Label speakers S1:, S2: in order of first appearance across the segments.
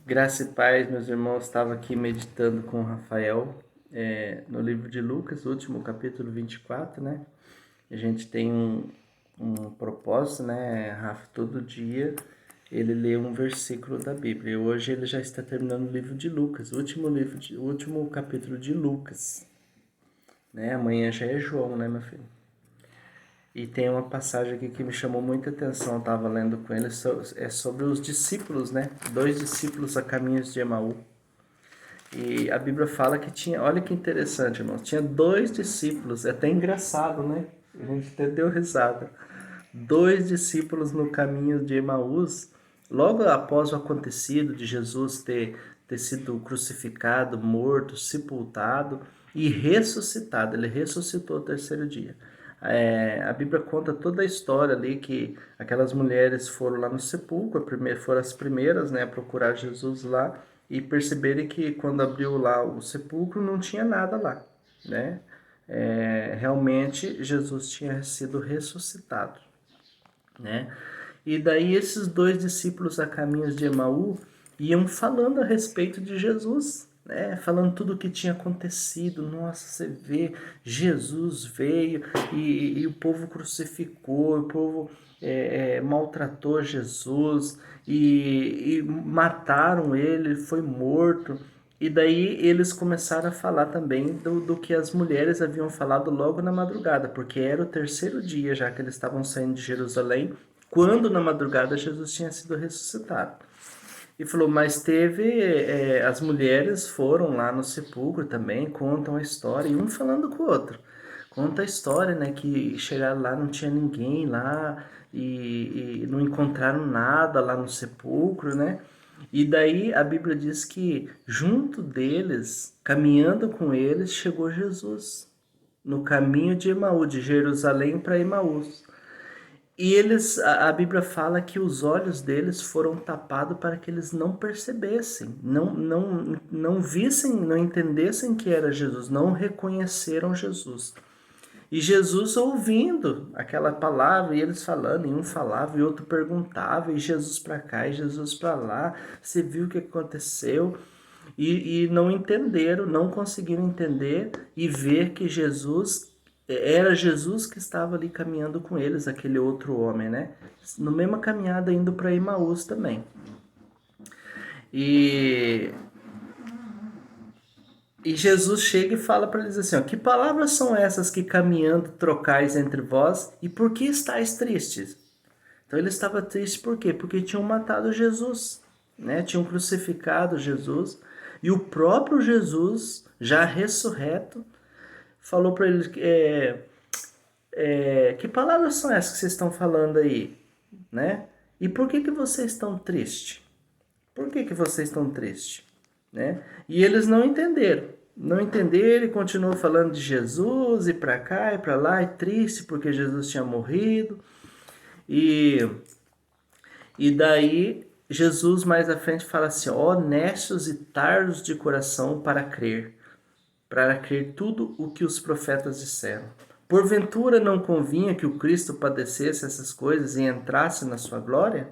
S1: Graça e paz, meus irmãos. Estava aqui meditando com o Rafael no livro de Lucas, último capítulo 24, né? A gente tem um propósito, né, Rafa? Todo dia ele lê um versículo da Bíblia. E hoje ele já está terminando o livro de Lucas, o último capítulo de Lucas, né? Amanhã já é João, né, meu filho? E tem uma passagem aqui que me chamou muita atenção, eu estava lendo com ele, é sobre os discípulos, né? Dois discípulos a caminhos de Emaú. E a Bíblia fala que tinha, olha que interessante, irmãos, tinha dois discípulos, é até engraçado, né? A gente até deu risada. Dois discípulos no caminho de Emaús, logo após o acontecido de Jesus ter sido crucificado, morto, sepultado e ressuscitado. Ele ressuscitou ao terceiro dia. A Bíblia conta toda a história ali que aquelas mulheres foram lá no sepulcro, foram as primeiras, né, a procurar Jesus lá e perceberem que quando abriu lá o sepulcro não tinha nada lá, né? Realmente Jesus tinha sido ressuscitado, né? E daí esses dois discípulos a caminhos de Emaú iam falando a respeito de Jesus, né? Falando tudo o que tinha acontecido. Nossa, você vê, Jesus veio e o povo crucificou, o povo maltratou Jesus e mataram ele, foi morto. E daí eles começaram a falar também do que as mulheres haviam falado logo na madrugada, porque era o terceiro dia já que eles estavam saindo de Jerusalém, quando na madrugada Jesus tinha sido ressuscitado. E falou, mas as mulheres foram lá no sepulcro também, contam a história, e um falando com o outro. Conta a história, né, que chegaram lá, não tinha ninguém lá, e não encontraram nada lá no sepulcro, né? E daí a Bíblia diz que junto deles, caminhando com eles, chegou Jesus, no caminho de Emaú, de Jerusalém para Emaús. E a Bíblia fala que os olhos deles foram tapados para que eles não percebessem, não vissem, não entendessem que era Jesus, não reconheceram Jesus. E Jesus ouvindo aquela palavra, e eles falando, e um falava e outro perguntava, e Jesus para cá e Jesus para lá, você viu o que aconteceu? E não entenderam, não conseguiram entender e ver que era Jesus que estava ali caminhando com eles, aquele outro homem, né? No mesma caminhada indo para Emaús também. E Jesus chega e fala para eles assim, ó, que palavras são essas que caminhando trocais entre vós e por que estáis tristes? Então ele estava triste por quê? Porque tinham matado Jesus, né? Tinham crucificado Jesus e o próprio Jesus, já ressurreto, falou para eles que palavras são essas que vocês estão falando aí, né? E por que vocês estão tristes? Por que vocês estão tristes? Né? E eles não entenderam. Não entenderam e continuou falando de Jesus e para cá e para lá, e triste porque Jesus tinha morrido. E daí Jesus mais à frente fala assim, honestos e tardos de coração para crer tudo o que os profetas disseram. Porventura não convinha que o Cristo padecesse essas coisas e entrasse na sua glória?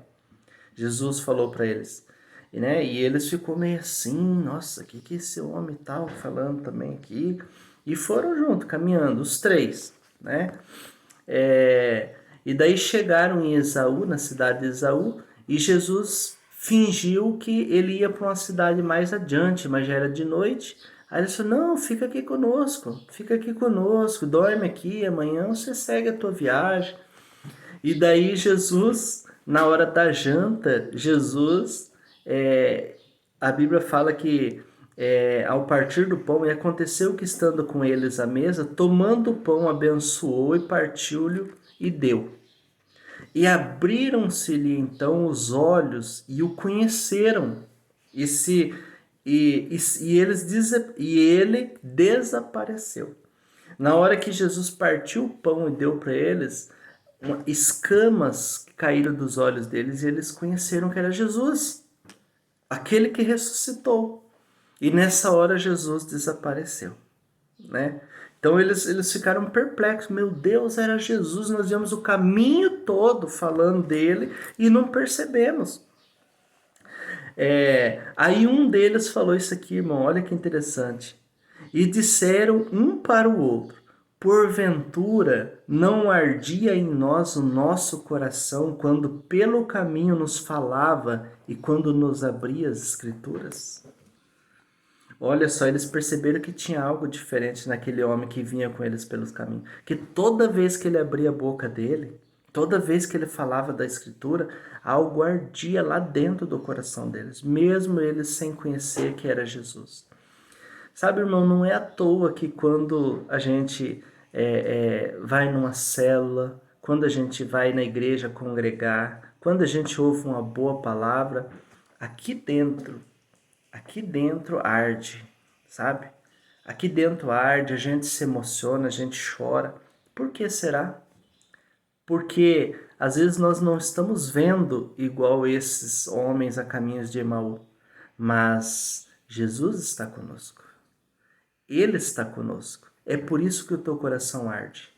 S1: Jesus falou para eles. E eles ficou meio assim, nossa, que esse homem tal falando também aqui? E foram junto, caminhando, os três, né? E daí chegaram em Esaú, na cidade de Esaú, e Jesus fingiu que ele ia para uma cidade mais adiante, mas já era de noite. Aí ele falou, não, fica aqui conosco, dorme aqui, amanhã você segue a tua viagem. E daí Jesus, na hora da janta, a Bíblia fala que ao partir do pão, e aconteceu que estando com eles à mesa, tomando o pão, abençoou e partiu-lhe e deu. E abriram-se-lhe então os olhos e o conheceram. E ele desapareceu. Na hora que Jesus partiu o pão e deu para eles, escamas caíram dos olhos deles e eles conheceram que era Jesus, aquele que ressuscitou. E nessa hora Jesus desapareceu, né? Então eles ficaram perplexos. Meu Deus, era Jesus, nós viemos o caminho todo falando dele e não percebemos. Aí um deles falou isso aqui, irmão, olha que interessante. E disseram um para o outro: porventura não ardia em nós o nosso coração quando pelo caminho nos falava e quando nos abria as escrituras? Olha só, eles perceberam que tinha algo diferente naquele homem que vinha com eles pelos caminhos. Que toda vez que ele abria a boca dele, toda vez que ele falava da escritura, algo ardia lá dentro do coração deles, mesmo eles sem conhecer que era Jesus. Sabe, irmão, não é à toa que quando a gente vai numa célula, quando a gente vai na igreja congregar, quando a gente ouve uma boa palavra, aqui dentro arde, sabe? Aqui dentro arde, a gente se emociona, a gente chora. Por que será? Porque às vezes nós não estamos vendo igual esses homens a caminhos de Emaú, mas Jesus está conosco. Ele está conosco. É por isso que o teu coração arde.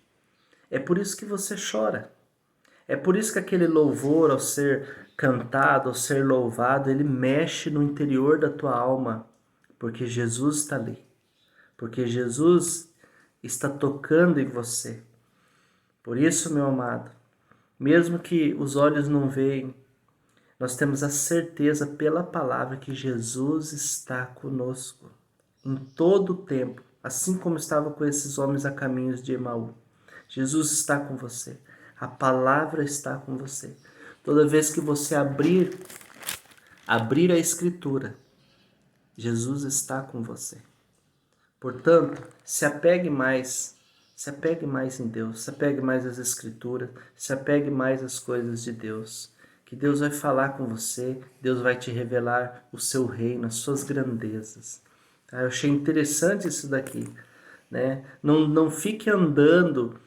S1: É por isso que você chora. É por isso que aquele louvor, ao ser cantado, ao ser louvado, ele mexe no interior da tua alma, porque Jesus está ali. Porque Jesus está tocando em você. Por isso, meu amado, mesmo que os olhos não veem, nós temos a certeza pela palavra que Jesus está conosco em todo o tempo, assim como estava com esses homens a caminhos de Emaú. Jesus está com você. A palavra está com você. Toda vez que você abrir a escritura, Jesus está com você. Portanto, se apegue mais em Deus, se apegue mais às escrituras, se apegue mais às coisas de Deus. Que Deus vai falar com você, Deus vai te revelar o seu reino, as suas grandezas. Eu achei interessante isso daqui, né? Não fique andando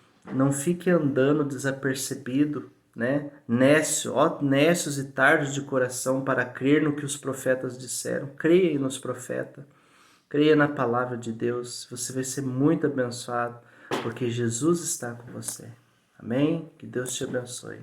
S1: desapercebido, né? Nécios e tardos de coração para crer no que os profetas disseram. Creia nos profetas, creia na palavra de Deus, você vai ser muito abençoado, porque Jesus está com você. Amém? Que Deus te abençoe.